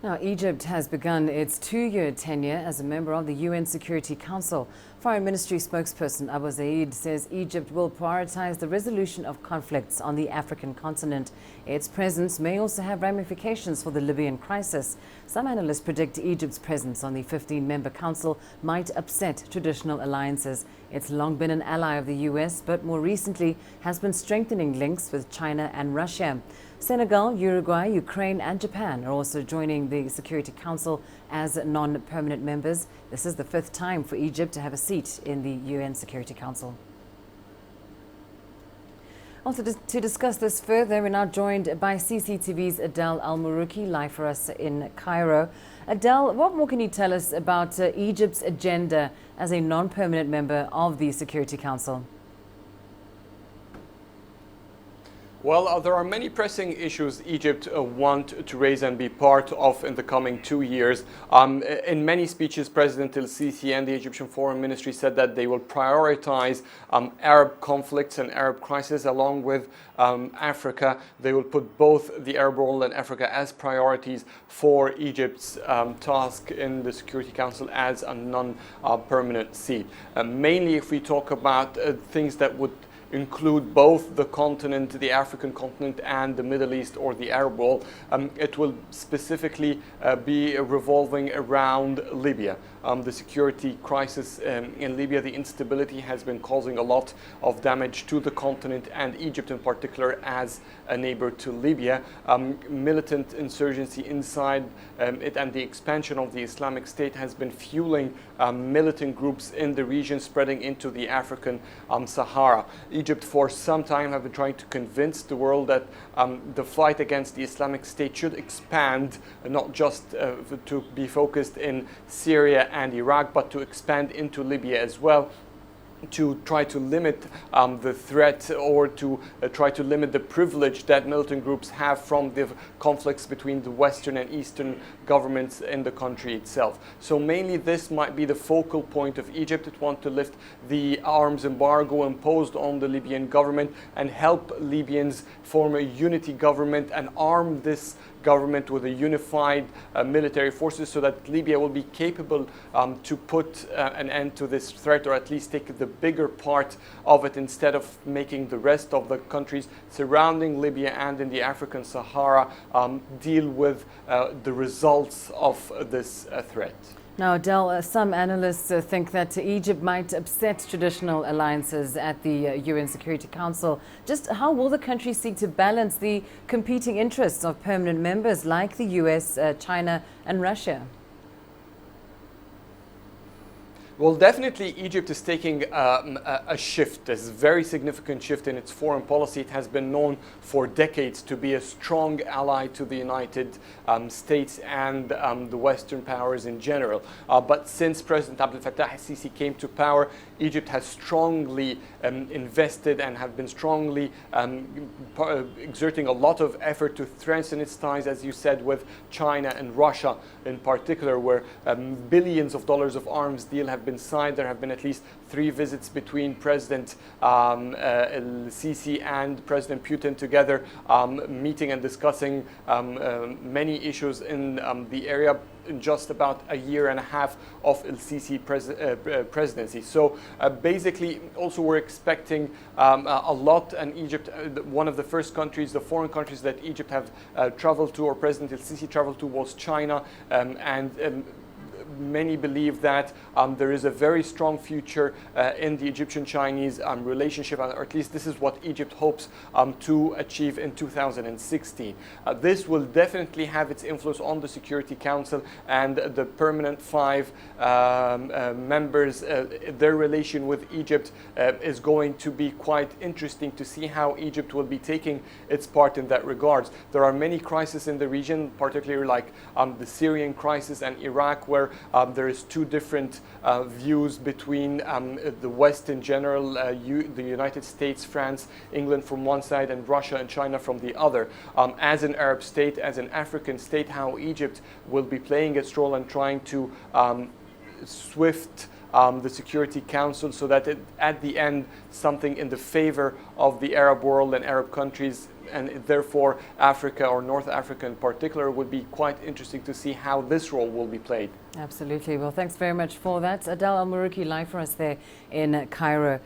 Now, Egypt has begun its two-year tenure as a member of the UN Security Council. Foreign Ministry spokesperson Abo Zeid says Egypt will prioritize the resolution of conflicts on the African continent. Its presence may also have ramifications for the Libyan crisis. Some analysts predict Egypt's presence on the 15-member council might upset traditional alliances. It's long been an ally of the US, but more recently has been strengthening links with China and Russia. Senegal, Uruguay, Ukraine and Japan are also joining the Security Council as non-permanent members. This is the fifth time for Egypt to have a seat in the UN Security Council. Also, to discuss this further, we're now joined by CCTV's Adel Al-Marouki, live for us in Cairo. Adel, what more can you tell us about Egypt's agenda as a non-permanent member of the Security Council? Well, there are many pressing issues Egypt want to raise and be part of in the coming 2 years. In many speeches, President el-Sisi and the Egyptian Foreign Ministry said that they will prioritize Arab conflicts and Arab crisis along with Africa. They will put both the Arab world and Africa as priorities for Egypt's task in the Security Council as a non-permanent seat. Mainly if we talk about things that would include both the continent, the African continent and the Middle East or the Arab world. It will specifically be revolving around Libya. The security crisis in Libya, the instability has been causing a lot of damage to the continent and Egypt in particular as a neighbor to Libya. Militant insurgency inside it and the expansion of the Islamic State has been fueling militant groups in the region spreading into the African Sahara. Egypt for some time have been trying to convince the world that the fight against the Islamic State should expand, not just to be focused in Syria and Iraq, but to expand into Libya as well, to try to limit the threat or to try to limit the privilege that militant groups have from the conflicts between the Western and Eastern governments in the country itself. So mainly this might be the focal point of Egypt. It wants to lift the arms embargo imposed on the Libyan government and help Libyans form a unity government and arm this government with a unified military forces so that Libya will be capable to put an end to this threat, or at least take the bigger part of it instead of making the rest of the countries surrounding Libya and in the African Sahara deal with the results of this threat. Now, Adel, some analysts think that Egypt might upset traditional alliances at the UN Security Council. Just how will the country seek to balance the competing interests of permanent members like the US, China and Russia? Well, definitely Egypt is taking a shift, a very significant shift in its foreign policy. It has been known for decades to be a strong ally to the United States and the Western powers in general. But since President Abdel Fattah el-Sisi came to power, Egypt has strongly invested and have been strongly exerting a lot of effort to strengthen its ties, as you said, with China and Russia in particular, where billions of dollars of arms deal have been signed. There have been at least 3 visits between President el-Sisi and President Putin together, meeting and discussing many issues in the area in just about a year and a half of el-Sisi presidency. So basically, also we're expecting a lot, and Egypt, one of the first countries, the foreign countries that Egypt have traveled to, or President el-Sisi traveled to, was China, and many believe that there is a very strong future in the Egyptian-Chinese relationship, or at least this is what Egypt hopes to achieve in 2016. This will definitely have its influence on the Security Council and the permanent 5 members. Their relation with Egypt is going to be quite interesting to see how Egypt will be taking its part in that regards. There are many crises in the region, particularly like the Syrian crisis and Iraq, where there is 2 different views between the West in general, the United States, France, England from one side, and Russia and China from the other. As an Arab state, as an African state, how Egypt will be playing its role and trying to swift the Security Council so that at the end something in the favor of the Arab world and Arab countries and therefore Africa, or North Africa in particular, would be quite interesting to see how this role will be played. Absolutely. Well, thanks very much for that. Adel Al-Maruki live for us there in Cairo.